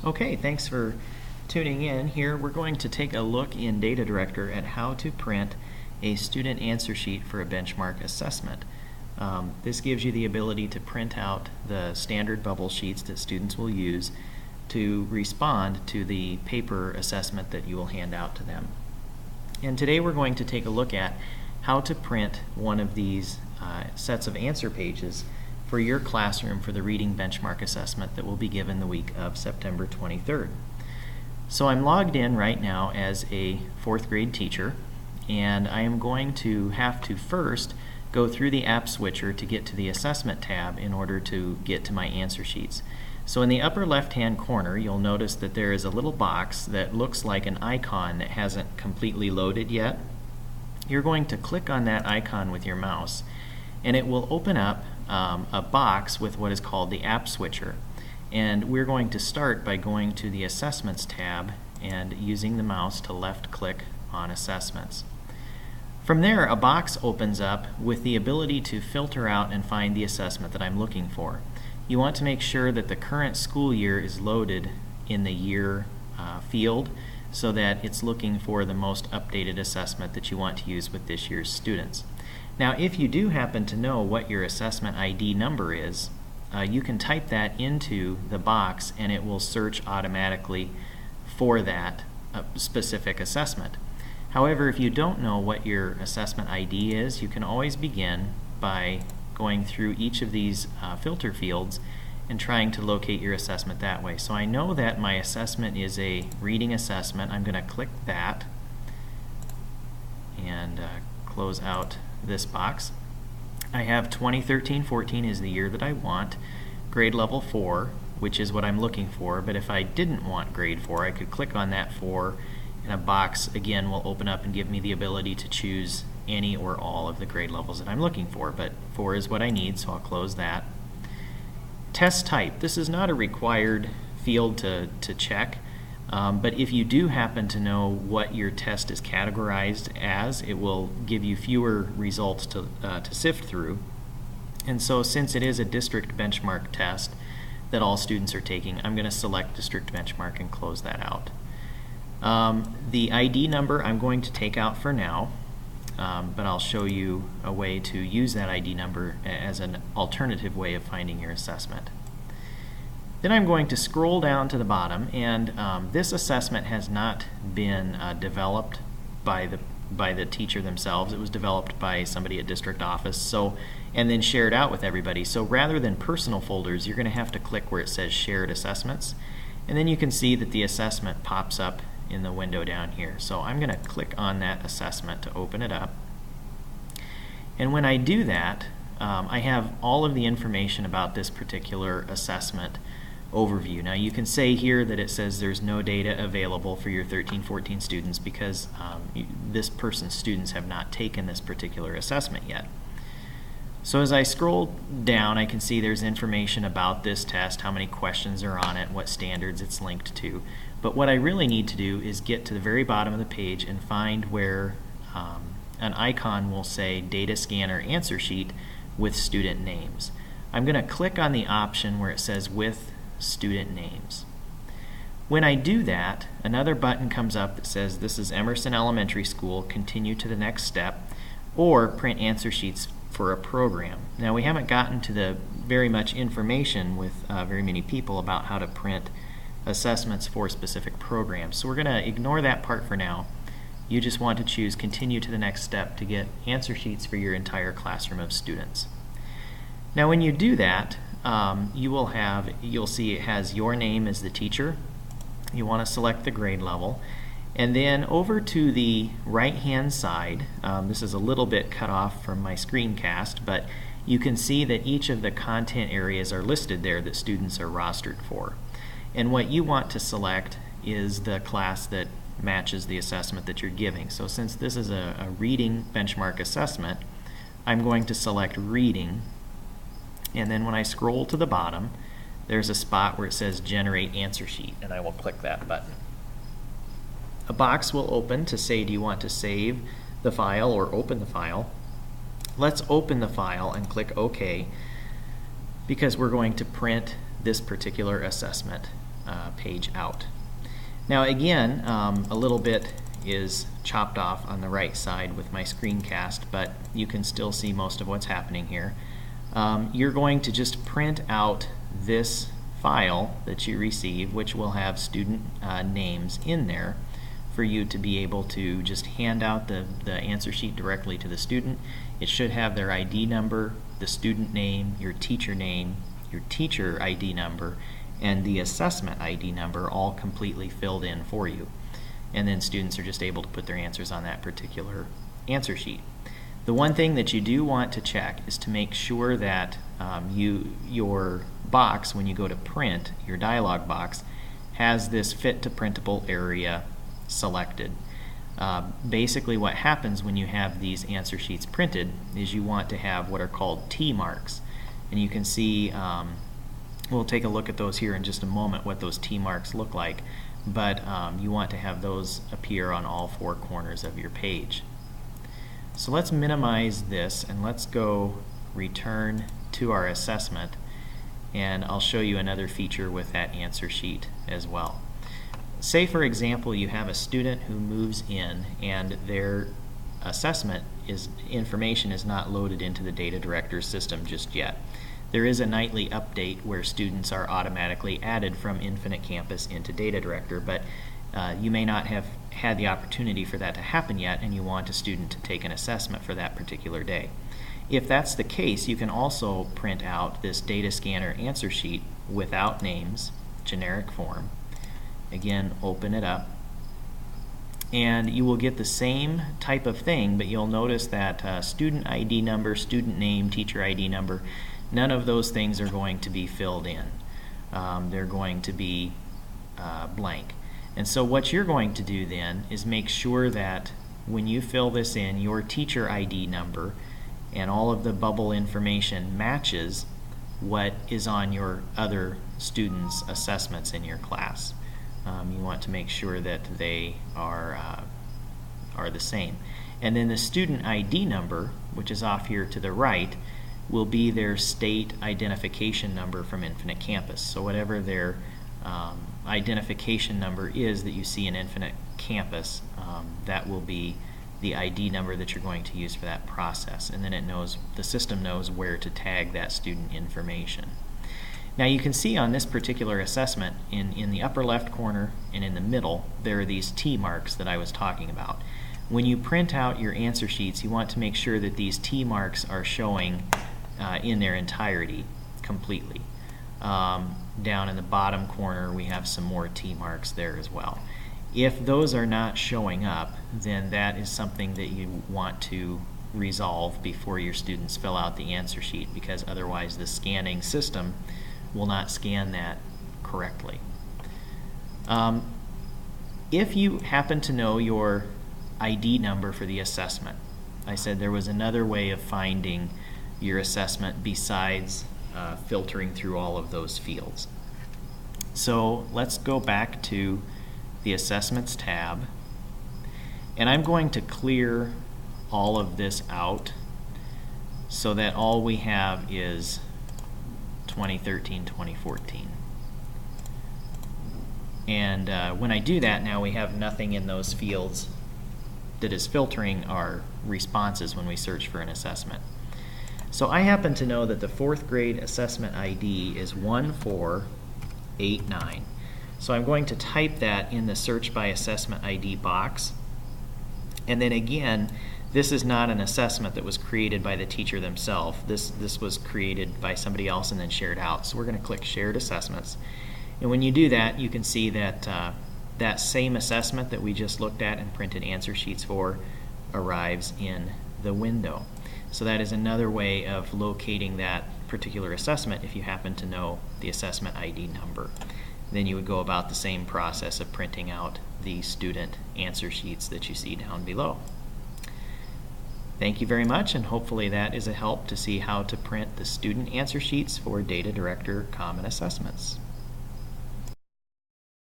Okay, thanks for tuning in. Here we're going to take a look in Data Director at how to print a student answer sheet for a benchmark assessment. This gives you the ability to print out the standard bubble sheets that students will use to respond to the paper assessment that you will hand out to them. And today we're going to take a look at how to print one of these sets of answer pages for your classroom for the reading benchmark assessment that will be given the week of September 23rd. So I'm logged in right now as a 4th grade teacher, and I am going to have to first go through the app switcher to get to the assessment tab in order to get to my answer sheets. So in the upper left hand corner you'll notice that there is a little box that looks like an icon that hasn't completely loaded yet. You're going to click on that icon with your mouse and it will open up a box with what is called the app switcher, and we're going to start by going to the assessments tab and using the mouse to left click on assessments. From there a box opens up with the ability to filter out and find the assessment that I'm looking for. You want to make sure that the current school year is loaded in the year field so that it's looking for the most updated assessment that you want to use with this year's students. Now if you do happen to know what your assessment ID number is, you can type that into the box and it will search automatically for that specific assessment. However, if you don't know what your assessment ID is, you can always begin by going through each of these filter fields and trying to locate your assessment that way. So I know that my assessment is a reading assessment. I'm going to click that and close out this box. I have 2013-14 is the year that I want, grade level 4, which is what I'm looking for, but if I didn't want grade 4 I could click on that 4 and a box again will open up and give me the ability to choose any or all of the grade levels that I'm looking for, but 4 is what I need, so I'll close that. Test type. This is not a required field to check, but if you do happen to know what your test is categorized as, it will give you fewer results to sift through. And so since it is a district benchmark test that all students are taking, I'm going to select district benchmark and close that out. The ID number I'm going to take out for now, but I'll show you a way to use that ID number as an alternative way of finding your assessment. Then I'm going to scroll down to the bottom, and this assessment has not been developed by the teacher themselves. It was developed by somebody at district office, and then shared out with everybody. So rather than personal folders, you're going to have to click where it says shared assessments, and then you can see that the assessment pops up in the window down here. So I'm going to click on that assessment to open it up. And when I do that, I have all of the information about this particular assessment overview. Now you can say here that it says there's no data available for your 13-14 students because this person's students have not taken this particular assessment yet. So as I scroll down I can see there's information about this test, how many questions are on it, what standards it's linked to. But what I really need to do is get to the very bottom of the page and find where an icon will say Data Scanner Answer Sheet with student names. I'm going to click on the option where it says with student names. When I do that, another button comes up that says this is Emerson Elementary School, continue to the next step, or print answer sheets for a program. Now we haven't gotten to the very much information with very many people about how to print assessments for specific programs. So we're going to ignore that part for now. You just want to choose continue to the next step to get answer sheets for your entire classroom of students. Now when you do that, you'll see it has your name as the teacher. You want to select the grade level, and then over to the right hand side, this is a little bit cut off from my screencast, but you can see that each of the content areas are listed there that students are rostered for. And what you want to select is the class that matches the assessment that you're giving. So since this is a reading benchmark assessment, I'm going to select reading, and then when I scroll to the bottom there's a spot where it says generate answer sheet, and I will click that button. A box will open to say do you want to save the file or open the file. Let's open the file and click OK because we're going to print this particular assessment page out. Now again, a little bit is chopped off on the right side with my screencast, but you can still see most of what's happening here. You're going to just print out this file that you receive, which will have student names in there for you to be able to just hand out the answer sheet directly to the student. It should have their ID number, the student name, your teacher ID number, and the assessment ID number all completely filled in for you. And then students are just able to put their answers on that particular answer sheet. The one thing that you do want to check is to make sure that your box, when you go to print, your dialog box, has this fit to printable area selected. Basically what happens when you have these answer sheets printed is you want to have what are called T marks. And you can see, we'll take a look at those here in just a moment, what those T marks look like. But you want to have those appear on all four corners of your page. So let's minimize this and let's go return to our assessment, and I'll show you another feature with that answer sheet as well. Say for example you have a student who moves in and their assessment information is not loaded into the Data Director system just yet. There is a nightly update where students are automatically added from Infinite Campus into Data Director, but you may not have had the opportunity for that to happen yet, and you want a student to take an assessment for that particular day. If that's the case, you can also print out this Data Scanner answer sheet without names, generic form. Again, open it up, and you will get the same type of thing, but you'll notice that student ID number, student name, teacher ID number, none of those things are going to be filled in. They're going to be blank. And so what you're going to do then is make sure that when you fill this in, your teacher ID number and all of the bubble information matches what is on your other students' assessments in your class. You want to make sure that they are the same. And then the student ID number, which is off here to the right, will be their state identification number from Infinite Campus. So whatever their identification number is that you see in Infinite Campus, that will be the ID number that you're going to use for that process. And then the system knows where to tag that student information. Now you can see on this particular assessment, in the upper left corner and in the middle, there are these T marks that I was talking about. When you print out your answer sheets, you want to make sure that these T marks are showing in their entirety, completely. Down in the bottom corner we have some more T marks there as well. If those are not showing up, then that is something that you want to resolve before your students fill out the answer sheet, because otherwise the scanning system will not scan that correctly. If you happen to know your ID number for the assessment, I said there was another way of finding your assessment besides filtering through all of those fields. So let's go back to the Assessments tab, and I'm going to clear all of this out so that all we have is 2013-2014. And when I do that, now we have nothing in those fields that is filtering our responses when we search for an assessment. So I happen to know that the 4th grade assessment ID is 1489. So I'm going to type that in the search by assessment ID box. And then again, this is not an assessment that was created by the teacher themselves. This was created by somebody else and then shared out. So we're going to click Shared Assessments. And when you do that, you can see that that same assessment that we just looked at and printed answer sheets for arrives in the window. So that is another way of locating that particular assessment if you happen to know the assessment ID number. Then you would go about the same process of printing out the student answer sheets that you see down below. Thank you very much, and hopefully that is a help to see how to print the student answer sheets for Data Director Common Assessments.